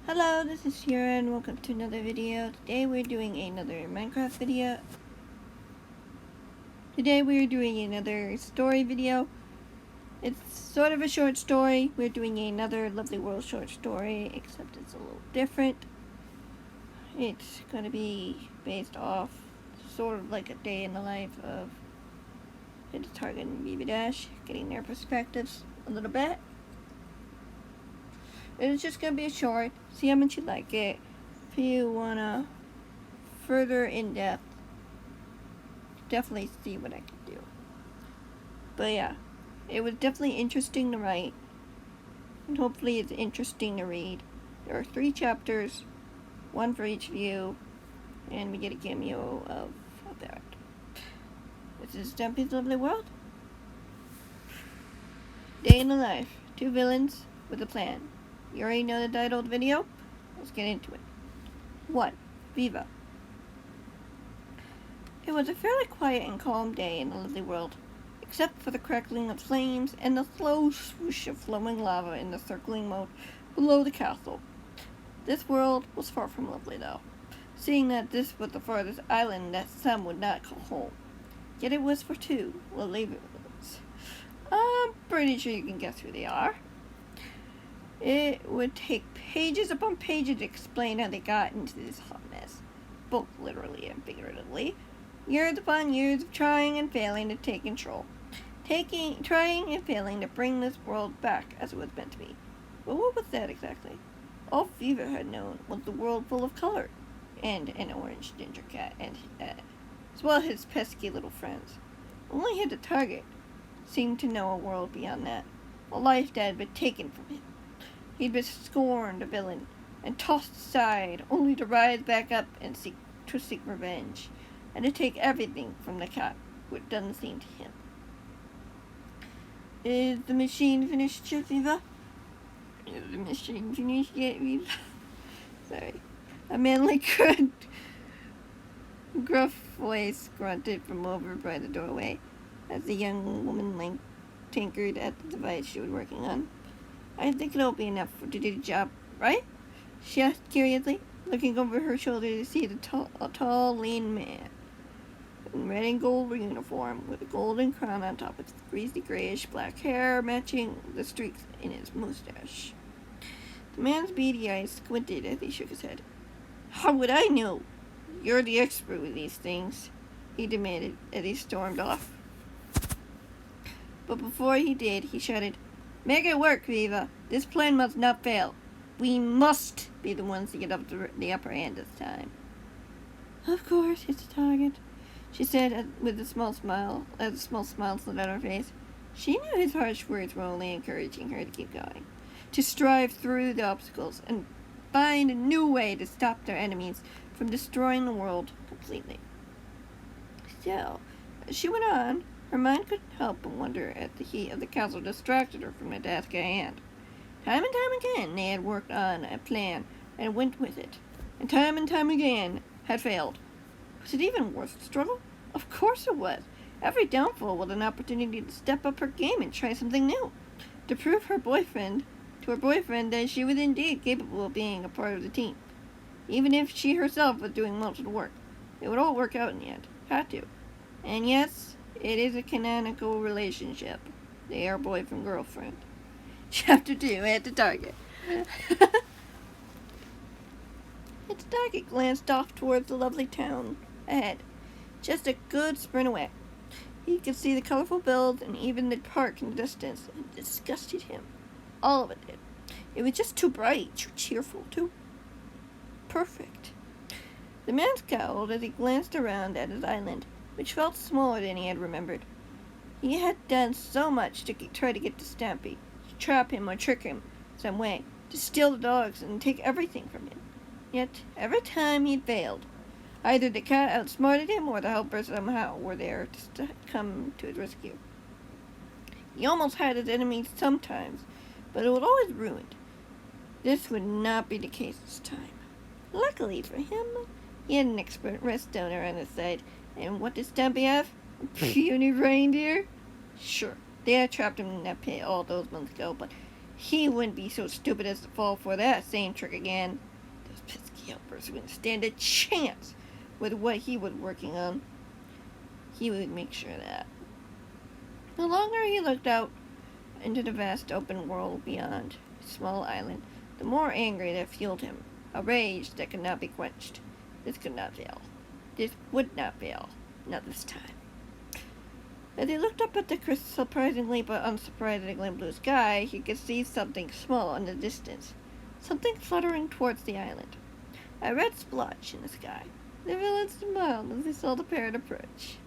Hello, this is Shira and welcome to another video. Today we're doing another Minecraft video. Today we're doing another story video. It's sort of a short story. We're doing another Lovely World short story, except it's a little different. It's going to be based off sort of like a day in the life of Hit the Target and BB Dash, getting their perspectives a little bit. It's just going to be a short. See how much you like it. If you want to further in depth, definitely see what I can do. But yeah, it was definitely interesting to write. And hopefully it's interesting to read. There are 3 chapters, 1 for each of you. And we get a cameo of a parrot. This is Stampy's Lovely World. Day in the life. 2 villains with a plan. You already know the title of the video? Let's get into it. 1. Viva. It was a fairly quiet and calm day in the Lovely World, except for the crackling of flames and the slow swoosh of flowing lava in the circling moat below the castle. This world was far from lovely, though, seeing that this was the farthest island that some would not call home. Yet it was for 2 lovely villains. I'm pretty sure you can guess who they are. It would take pages upon pages to explain how they got into this hot mess, both literally and figuratively. Years upon years of trying and failing to take control. Trying and failing to bring this world back as it was meant to be. But what was that exactly? All Viva had known was the world full of color, and an orange ginger cat, and as well as his pesky little friends. Only Hit the Target seemed to know a world beyond that, a life that had been taken from him. He'd been scorned a villain, and tossed aside, only to rise back up and seek revenge, and to take everything from the cat who had done the same to him. Is the machine finished yet, Viva? Is the machine finished yet, Viva? Sorry. A manly gruff voice grunted from over by the doorway as the young woman tinkered at the device she was working on. I think it'll be enough to do the job, right? She asked curiously, looking over her shoulder to see a tall, lean man in red and gold uniform with a golden crown on top of his greasy grayish black hair matching the streaks in his mustache. The man's beady eyes squinted as he shook his head. How would I know? You're the expert with these things, he demanded as he stormed off. But before he did, he shouted, Make it work, Viva. This plan must not fail. We must be the ones to get up to the upper hand this time. Of course, it's the target, she said with a small smile, as a small smile slid on her face. She knew his harsh words were only encouraging her to keep going, to strive through the obstacles and find a new way to stop their enemies from destroying the world completely. Still, as she went on, her mind couldn't help but wonder at the heat of the castle distracted her from the task at hand. Time and time again they had worked on a plan and went with it, and time again had failed. Was it even worth the struggle? Of course it was. Every downfall was an opportunity to step up her game and try something new, to prove to her boyfriend that she was indeed capable of being a part of the team. Even if she herself was doing most of the work, it would all work out in the end. Had to. And yes, it is a canonical relationship. They are boyfriend-girlfriend. Chapter 2, Hit the Target. Hit the Target glanced off towards the lovely town ahead, just a good sprint away. He could see the colorful builds and even the park in the distance. It disgusted him. All of it did. It was just too bright, too cheerful, too perfect. The man scowled as he glanced around at his island, which felt smaller than he had remembered. He had done so much to try to get to Stampy, to trap him or trick him some way, to steal the dogs and take everything from him. Yet, every time he'd failed. Either the cat outsmarted him or the helpers somehow were there to come to his rescue. He almost had his enemies sometimes, but it was always ruined. This would not be the case this time. Luckily for him, he had an expert rest donor on his side. And what did Stampy have? A puny reindeer? Sure, they had trapped him in that pit all those months ago, but He wouldn't be so stupid as to fall for that same trick again. Those pesky helpers wouldn't stand a chance with what he was working on. He would make sure of that. The longer he looked out into the vast open world beyond his small island, the more anger that fueled him. A rage that could not be quenched. This could not fail. This would not fail. Not this time. As he looked up at the surprisingly but unsurprisingly blue sky, he could see something small in the distance. Something fluttering towards the island. A red splotch in the sky. The villain smiled as he saw the parrot approach.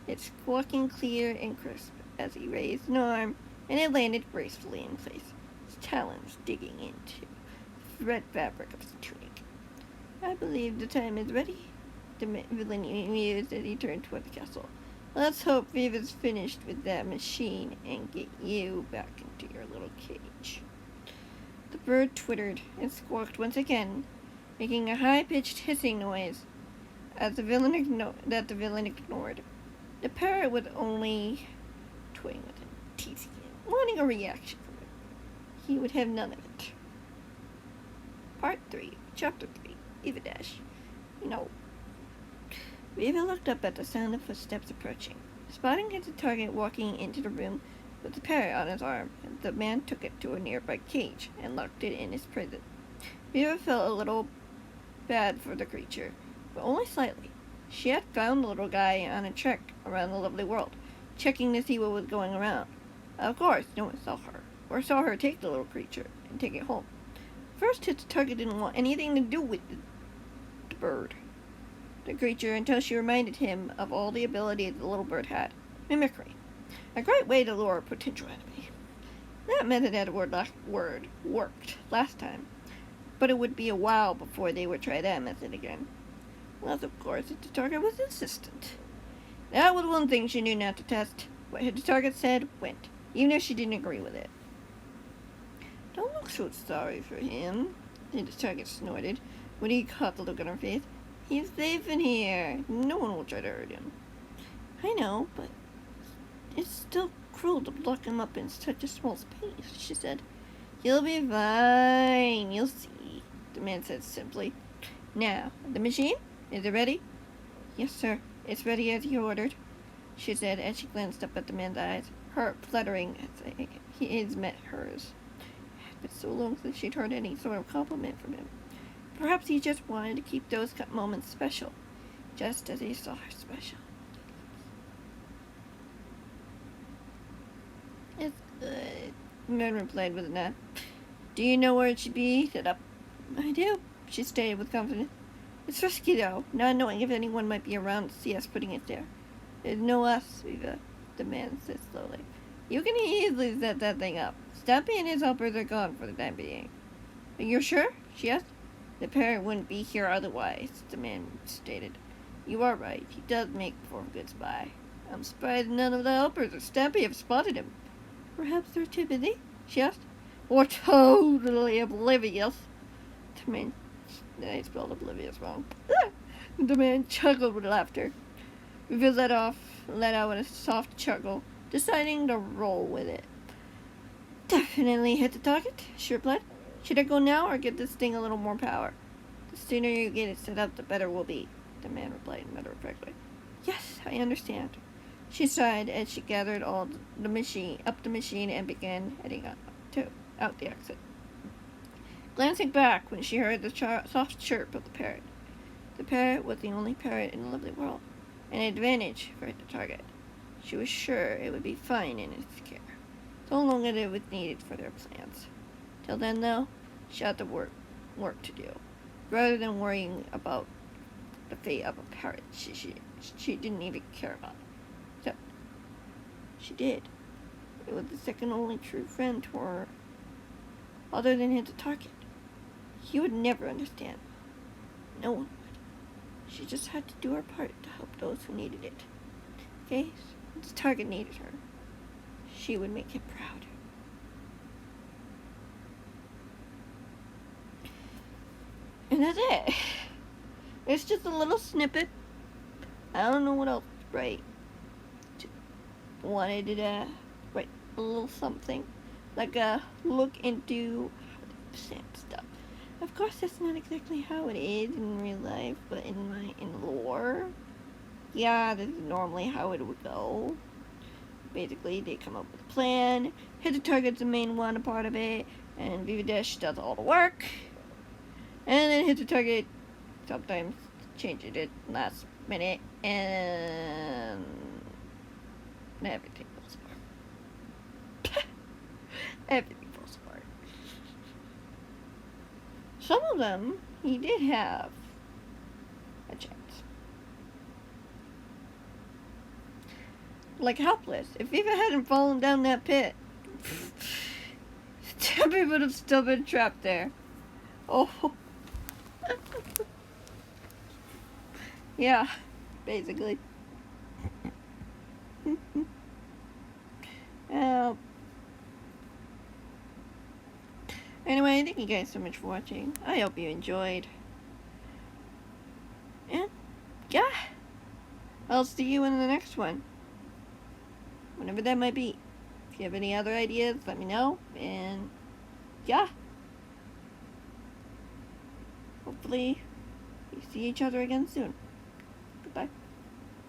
It squawking clear and crisp as he raised an arm, and it landed gracefully in place, its talons digging into the red fabric of his tunic. I believe the time is ready, the villain mused as he turned toward the castle. Let's hope Viva's finished with that machine and get you back into your little cage. The bird twittered and squawked once again, making a high-pitched hissing noise as the villain ignored. The parrot was only toying with him, teasing him, wanting a reaction from him. He would have none of it. Part 3, Chapter 3, Viva Dash. No. Viva looked up at the sound of footsteps approaching. Spotting his target walking into the room with the parrot on his arm, the man took it to a nearby cage and locked it in his prison. Viva felt a little bad for the creature, but only slightly. She had found the little guy on a trek around the lovely world, checking to see what was going around. Of course, no one saw her, or saw her take the little creature and take it home. First, his target didn't want anything to do with the bird. The creature, until she reminded him of all the abilities the little bird had. Mimicry. A great way to lure a potential enemy. That method had worked last time, but it would be a while before they would try that method again. Unless, of course, the target was insistent. That was one thing she knew not to test. What the target said went, even if she didn't agree with it. Don't look so sorry for him, the target snorted when he caught the look on her face. He's safe in here. No one will try to hurt him. I know, but it's still cruel to lock him up in such a small space, she said. You'll be fine. You'll see, the man said simply. Now, the machine? Is it ready? Yes, sir. It's ready as you ordered, she said as she glanced up at the man's eyes, heart fluttering as his met hers. It had been so long since she'd heard any sort of compliment from him. Perhaps he just wanted to keep those moments special, just as he saw her special. It's good, the man replied with a nod. Do you know where it should be set up? I do, she stated with confidence. It's risky, though, not knowing if anyone might be around to see us putting it there. There's no us, Viva, the man said slowly. You can easily set that thing up. Stampy and his helpers are gone for the time being. Are you sure? She asked. The parrot wouldn't be here otherwise, the man stated. You are right. He does make for a good spy. I'm surprised none of the helpers or Stampy have spotted him. Perhaps they're too busy? She asked. Or totally oblivious. The man... I spelled oblivious wrong. The man chuckled with laughter. Viva let out a soft chuckle, deciding to roll with it. Definitely hit the target, she replied. Should I go now or give this thing a little more power? The sooner you get it set up, the better it will be, the man replied matter-of-factly. Yes, I understand. She sighed as she gathered up the machine and began heading out the exit. Glancing back when she heard the soft chirp of the parrot. The parrot was the only parrot in the lovely world, an advantage for the target. She was sure it would be fine in its care, so long as it was needed for their plans. Till then, though, she had the work to do. Rather than worrying about the fate of a parrot she didn't even care about. Except she did. It was the second only true friend to her, other than his target. He would never understand. No one would. She just had to do her part to help those who needed it. Okay? The target needed her. She would make him proud. And that's it. It's just a little snippet. I don't know what else to write. Just wanted to write a little something. like a look into stamp stuff. Of course, that's not exactly how it is in real life, but in lore, yeah, this is normally how it would go. Basically, they come up with a plan. Hit the target's the main one, a part of it, and Viva Dash does all the work. And then hit the target. Sometimes changes it last minute, and everything falls apart. Everything falls apart. Some of them, he did have a chance. Like Helpless. If Viva hadn't fallen down that pit, Stampy would have still been trapped there. Oh. Yeah, basically. Anyway, thank you guys so much for watching. I hope you enjoyed. And, yeah. I'll see you in the next one. Whenever that might be. If you have any other ideas, let me know. And, yeah. Hopefully, we see each other again soon. Goodbye.